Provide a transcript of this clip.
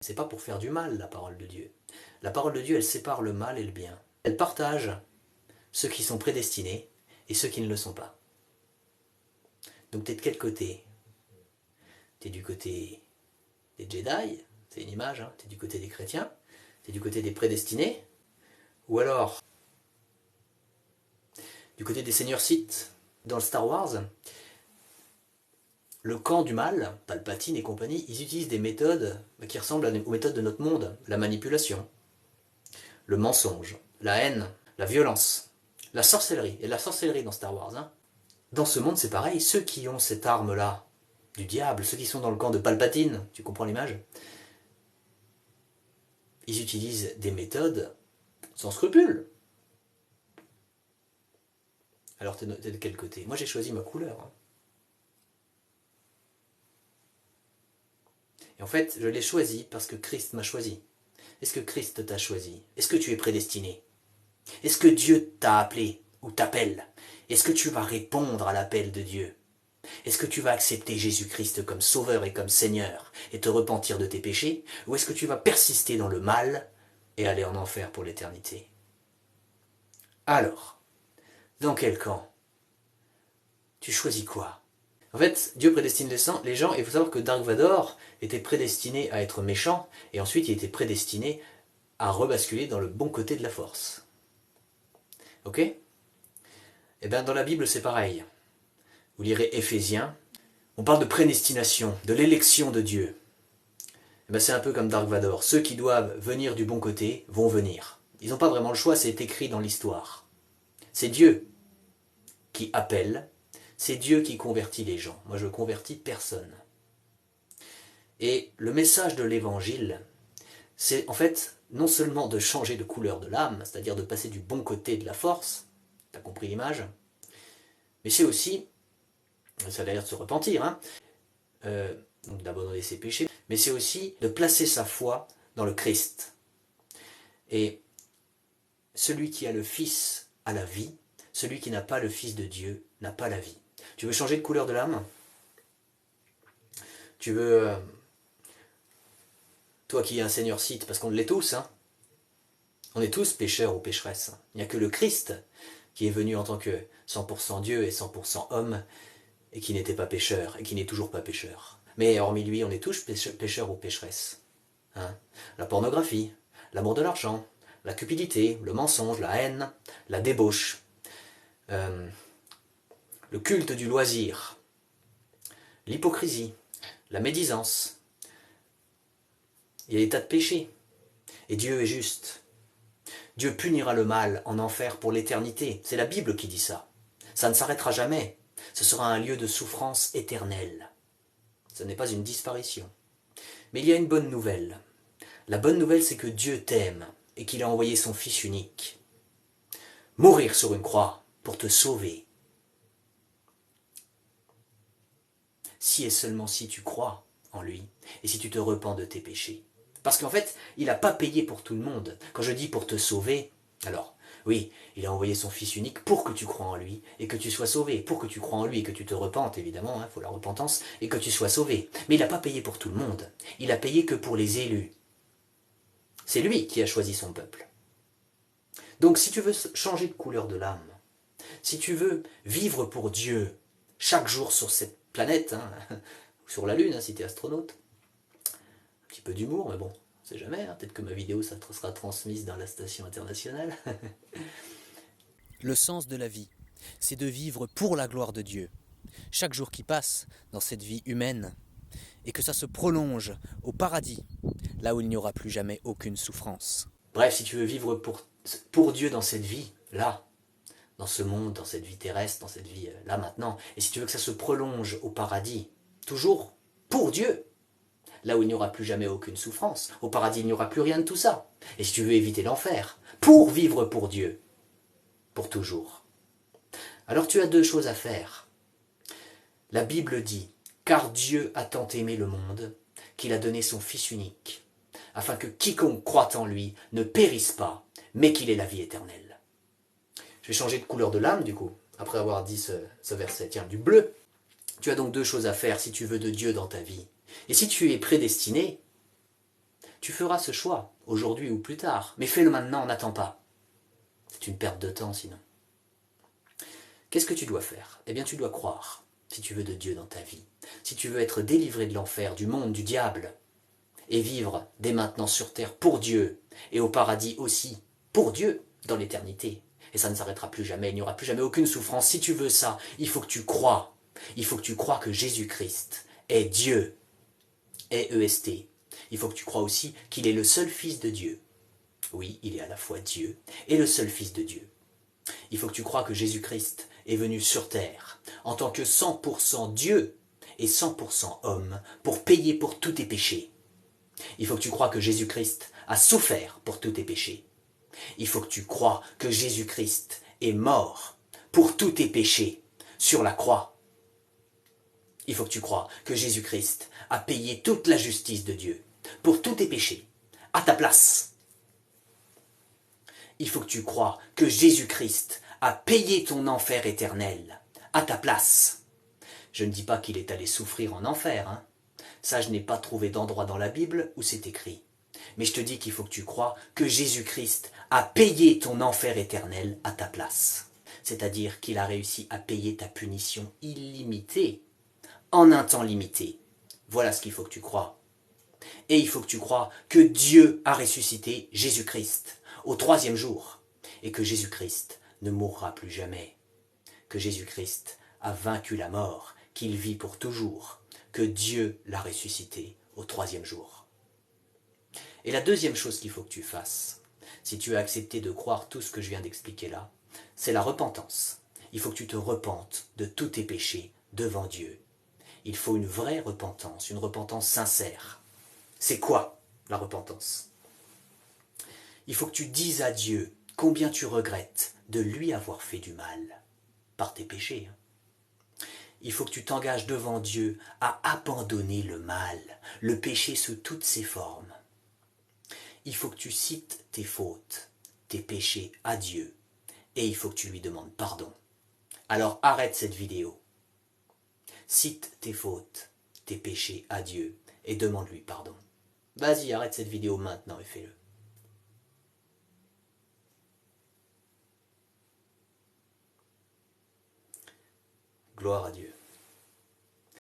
C'est pas pour faire du mal, la parole de Dieu. La parole de Dieu, elle sépare le mal et le bien. Elle partage ceux qui sont prédestinés et ceux qui ne le sont pas. Donc t'es de quel côté? T'es du côté des Jedi, c'est une image, hein. T'es du côté des chrétiens, t'es du côté des prédestinés, ou alors du côté des seigneurs Sith. Dans le Star Wars, le camp du mal, Palpatine et compagnie, ils utilisent des méthodes qui ressemblent aux méthodes de notre monde. La manipulation, le mensonge, la haine, la violence, la sorcellerie. Et la sorcellerie dans Star Wars. Hein. Dans ce monde, c'est pareil. Ceux qui ont cette arme-là, du diable, ceux qui sont dans le camp de Palpatine, tu comprends l'image? Ils utilisent des méthodes sans scrupule. Alors t'es de quel côté? Moi j'ai choisi ma couleur. Hein. Et en fait, je l'ai choisi parce que Christ m'a choisi. Est-ce que Christ t'a choisi? Est-ce que tu es prédestiné? Est-ce que Dieu t'a appelé ou t'appelle? Est-ce que tu vas répondre à l'appel de Dieu? Est-ce que tu vas accepter Jésus-Christ comme Sauveur et comme Seigneur et te repentir de tes péchés? Ou est-ce que tu vas persister dans le mal et aller en enfer pour l'éternité? Alors, dans quel camp? Tu choisis quoi? En fait, Dieu prédestine les gens, et il faut savoir que Dark Vador était prédestiné à être méchant, et ensuite il était prédestiné à rebasculer dans le bon côté de la force. Ok? Eh bien dans la Bible c'est pareil. Vous lirez Éphésiens, on parle de prédestination, de l'élection de Dieu. Eh bien c'est un peu comme Dark Vador, ceux qui doivent venir du bon côté vont venir. Ils n'ont pas vraiment le choix, c'est écrit dans l'histoire. C'est Dieu qui appelle, c'est Dieu qui convertit les gens. Moi je ne convertis personne. Et le message de l'évangile, c'est en fait non seulement de changer de couleur de l'âme, c'est-à-dire de passer du bon côté de la force, t'as compris l'image, mais c'est aussi, ça a l'air de se repentir, hein, donc d'abandonner ses péchés, mais c'est aussi de placer sa foi dans le Christ. Et celui qui a le Fils a la vie, celui qui n'a pas le Fils de Dieu n'a pas la vie. Tu veux changer de couleur de l'âme? Tu veux... toi qui es un seigneur Sith, parce qu'on l'est tous, hein, on est tous pécheurs ou pécheresses. Il n'y a que le Christ qui est venu en tant que 100% Dieu et 100% homme, et qui n'était pas pécheur, et qui n'est toujours pas pécheur. Mais hormis lui, on est tous pécheurs ou pécheresses. Hein? La pornographie, l'amour de l'argent, la cupidité, le mensonge, la haine, la débauche, le culte du loisir, l'hypocrisie, la médisance. Il y a des tas de péchés. Et Dieu est juste. Dieu punira le mal en enfer pour l'éternité. C'est la Bible qui dit ça. Ça ne s'arrêtera jamais. Ce sera un lieu de souffrance éternelle. Ce n'est pas une disparition. Mais il y a une bonne nouvelle. La bonne nouvelle, c'est que Dieu t'aime et qu'il a envoyé son Fils unique mourir sur une croix pour te sauver. Si et seulement si tu crois en lui et si tu te repens de tes péchés. Parce qu'en fait, il n'a pas payé pour tout le monde. Quand je dis pour te sauver, alors, oui, il a envoyé son Fils unique pour que tu crois en lui et que tu sois sauvé. Pour que tu crois en lui et que tu te repentes, évidemment, il faut la repentance, et que tu sois sauvé. Mais il n'a pas payé pour tout le monde. Il a payé que pour les élus. C'est lui qui a choisi son peuple. Donc si tu veux changer de couleur de l'âme, si tu veux vivre pour Dieu chaque jour sur cette planète, hein, ou sur la Lune, hein, si tu es astronaute, un petit peu d'humour, mais bon, on sait jamais, hein, peut-être que ma vidéo ça sera transmise dans la station internationale. Le sens de la vie, c'est de vivre pour la gloire de Dieu, chaque jour qui passe dans cette vie humaine, et que ça se prolonge au paradis, là où il n'y aura plus jamais aucune souffrance. Bref, si tu veux vivre pour Dieu dans cette vie, là, dans ce monde, dans cette vie terrestre, dans cette vie là maintenant, et si tu veux que ça se prolonge au paradis, toujours pour Dieu, là où il n'y aura plus jamais aucune souffrance, au paradis il n'y aura plus rien de tout ça, et si tu veux éviter l'enfer, pour vivre pour Dieu, pour toujours, alors tu as deux choses à faire. La Bible dit, car Dieu a tant aimé le monde, qu'il a donné son Fils unique, afin que quiconque croit en lui ne périsse pas, mais qu'il ait la vie éternelle. Je vais changer de couleur de l'âme, du coup, après avoir dit ce verset. Tiens, du bleu. Tu as donc deux choses à faire si tu veux de Dieu dans ta vie. Et si tu es prédestiné, tu feras ce choix, aujourd'hui ou plus tard, mais fais-le maintenant, n'attends pas. C'est une perte de temps sinon. Qu'est-ce que tu dois faire? Eh bien tu dois croire, si tu veux de Dieu dans ta vie, si tu veux être délivré de l'enfer, du monde, du diable, et vivre dès maintenant sur terre pour Dieu, et au paradis aussi, pour Dieu, dans l'éternité. Et ça ne s'arrêtera plus jamais, il n'y aura plus jamais aucune souffrance. Si tu veux ça, il faut que tu crois. Il faut que tu crois que Jésus-Christ est Dieu, est EST. Il faut que tu crois aussi qu'il est le seul Fils de Dieu. Oui, il est à la fois Dieu et le seul Fils de Dieu. Il faut que tu crois que Jésus-Christ est venu sur terre en tant que 100% Dieu et 100% homme pour payer pour tous tes péchés. Il faut que tu crois que Jésus-Christ a souffert pour tous tes péchés. Il faut que tu crois que Jésus-Christ est mort pour tous tes péchés sur la croix. Il faut que tu crois que Jésus-Christ a payé toute la justice de Dieu pour tous tes péchés, à ta place. Il faut que tu crois que Jésus-Christ a payé ton enfer éternel, à ta place. Je ne dis pas qu'il est allé souffrir en enfer, hein. Ça, je n'ai pas trouvé d'endroit dans la Bible où c'est écrit. Mais je te dis qu'il faut que tu crois que Jésus-Christ a payé ton enfer éternel à ta place. C'est-à-dire qu'il a réussi à payer ta punition illimitée, en un temps limité. Voilà ce qu'il faut que tu crois. Et il faut que tu crois que Dieu a ressuscité Jésus-Christ au 3e jour, et que Jésus-Christ ne mourra plus jamais, que Jésus-Christ a vaincu la mort, qu'il vit pour toujours, que Dieu l'a ressuscité au 3e jour. Et la deuxième chose qu'il faut que tu fasses, si tu as accepté de croire tout ce que je viens d'expliquer là, c'est la repentance. Il faut que tu te repentes de tous tes péchés devant Dieu. Il faut une vraie repentance, une repentance sincère. C'est quoi la repentance? Il faut que tu dises à Dieu combien tu regrettes de lui avoir fait du mal, par tes péchés. Il faut que tu t'engages devant Dieu à abandonner le mal, le péché sous toutes ses formes. Il faut que tu cites tes fautes, tes péchés à Dieu, et il faut que tu lui demandes pardon. Alors arrête cette vidéo. Cite tes fautes, tes péchés à Dieu, et demande-lui pardon. Vas-y, arrête cette vidéo maintenant et fais-le. Gloire à Dieu.